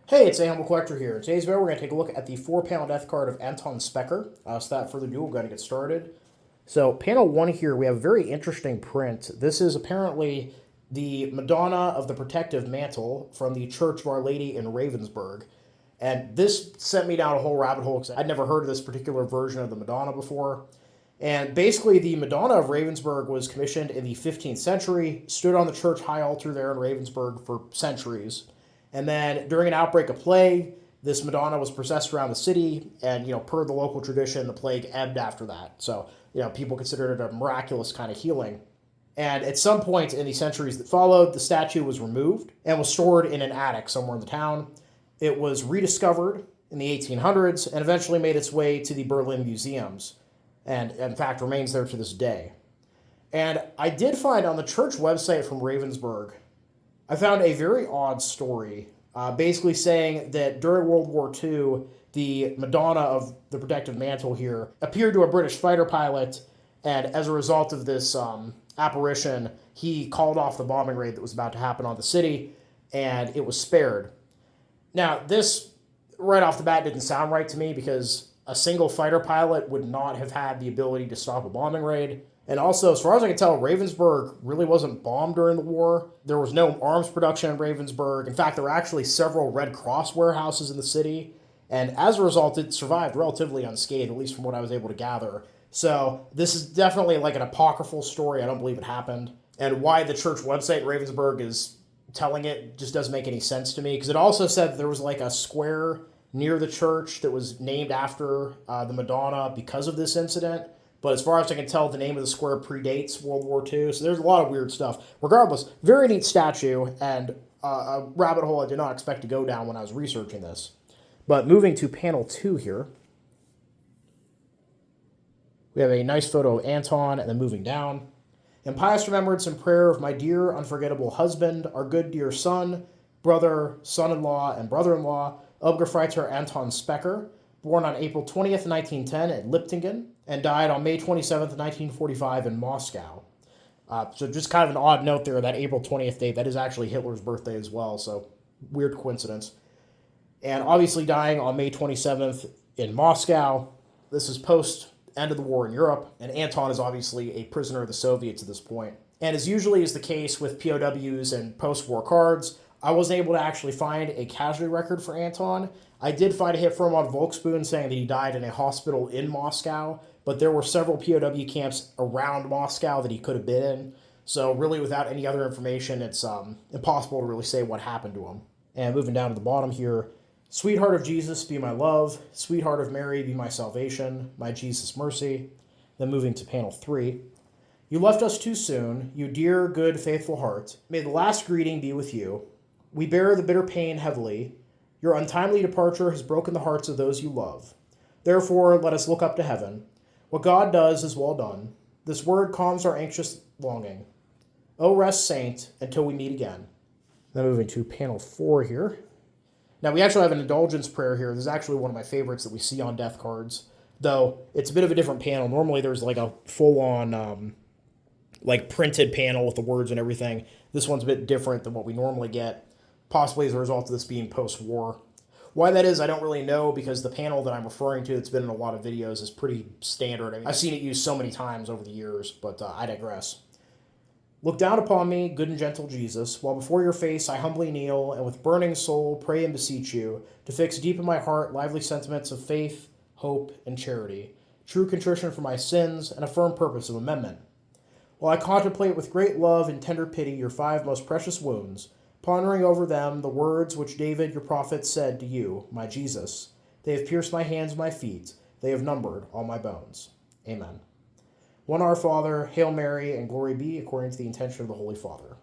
Hey, it's a Humble Collector here. In today's video, we're going to take a look at the 4-panel death card of Anton Specker. So without further ado, we're going to get started. So panel 1 here, we have a very interesting print. This is apparently the Madonna of the Protective Mantel from the Church of Our Lady in Ravensburg. And this sent me down a whole rabbit hole because I'd never heard of this particular version of the Madonna before. And basically, the Madonna of Ravensburg was commissioned in the 15th century, stood on the church high altar there in Ravensburg for centuries. And then during an outbreak of plague, this Madonna was processed around the city, and, per the local tradition, the plague ebbed after that. So, people considered it a miraculous kind of healing. And at some point in the centuries that followed, the statue was removed and was stored in an attic somewhere in the town. It was rediscovered in the 1800s and eventually made its way to the Berlin museums, and in fact remains there to this day. And I did find on the church website from Ravensburg, I found a very odd story, basically saying that during World War II, the Madonna of the Protective Mantel here appeared to a British fighter pilot, and as a result of this apparition, he called off the bombing raid that was about to happen on the city, and it was spared. Now, this, right off the bat, didn't sound right to me, because a single fighter pilot would not have had the ability to stop a bombing raid. And also, as far as I can tell, Ravensburg really wasn't bombed during the war. There was no arms production in Ravensburg. In fact, there were actually several Red Cross warehouses in the city. And as a result, it survived relatively unscathed, at least from what I was able to gather. So this is definitely like an apocryphal story. I don't believe it happened. And why the church website in Ravensburg is telling it just doesn't make any sense to me. Because it also said that there was like a square near the church that was named after the Madonna because of this incident. But as far as I can tell, the name of the square predates World War II, so there's a lot of weird stuff. Regardless, very neat statue, and a rabbit hole I did not expect to go down when I was researching this. But moving to panel 2 here, we have a nice photo of Anton, and then moving down. In pious remembrance and prayer of my dear, unforgettable husband, our good dear son, brother, son-in-law, and brother-in-law, Obergefreiter Anton Specker, born on April 20th, 1910 at Liptingen, and died on May 27th, 1945 in Moscow. So just kind of an odd note there, that April 20th date. That is actually Hitler's birthday as well, so weird coincidence. And obviously dying on May 27th in Moscow. This is post end of the war in Europe, and Anton is obviously a prisoner of the Soviets at this point. And as usually is the case with POWs and post-war cards, I wasn't able to actually find a casualty record for Anton. I did find a hit from him on Volkswagen saying that he died in a hospital in Moscow, but there were several POW camps around Moscow that he could have been in. So really, without any other information, it's impossible to really say what happened to him. And moving down to the bottom here, Sweetheart of Jesus, be my love. Sweetheart of Mary, be my salvation. My Jesus, mercy. Then moving to panel 3. You left us too soon, you dear, good, faithful heart. May the last greeting be with you. We bear the bitter pain heavily. Your untimely departure has broken the hearts of those you love. Therefore, let us look up to heaven. What God does is well done. This word calms our anxious longing. O rest, saint, until we meet again. Then moving to panel 4 here. Now, we actually have an indulgence prayer here. This is actually one of my favorites that we see on death cards, though it's a bit of a different panel. Normally, there's like a full-on, printed panel with the words and everything. This one's a bit different than what we normally get, possibly as a result of this being post-war. Why that is, I don't really know, because the panel that I'm referring to that's been in a lot of videos is pretty standard. I mean, I've seen it used so many times over the years, but I digress. Look down upon me, good and gentle Jesus, while before your face I humbly kneel, and with burning soul pray and beseech you to fix deep in my heart lively sentiments of faith, hope, and charity, true contrition for my sins, and a firm purpose of amendment. While I contemplate with great love and tender pity your 5 most precious wounds, pondering over them the words which David your prophet said to you, my Jesus, they have pierced my hands and my feet, they have numbered all my bones. Amen. One Our Father, Hail Mary, and glory be according to the intention of the Holy Father.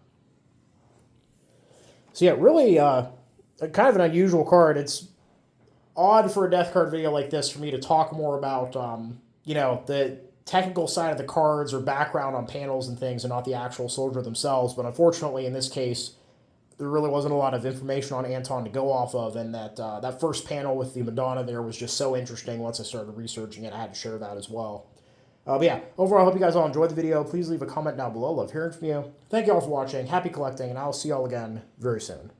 So yeah, really kind of an unusual card. It's odd for a death card video like this for me to talk more about, the technical side of the cards or background on panels and things and not the actual soldier themselves. But unfortunately, in this case, there really wasn't a lot of information on Anton to go off of, and that first panel with the Madonna there was just so interesting. Once I started researching it, I had to share that as well. But yeah, overall, I hope you guys all enjoyed the video. Please leave a comment down below. Love hearing from you. Thank you all for watching. Happy collecting, and I'll see you all again very soon.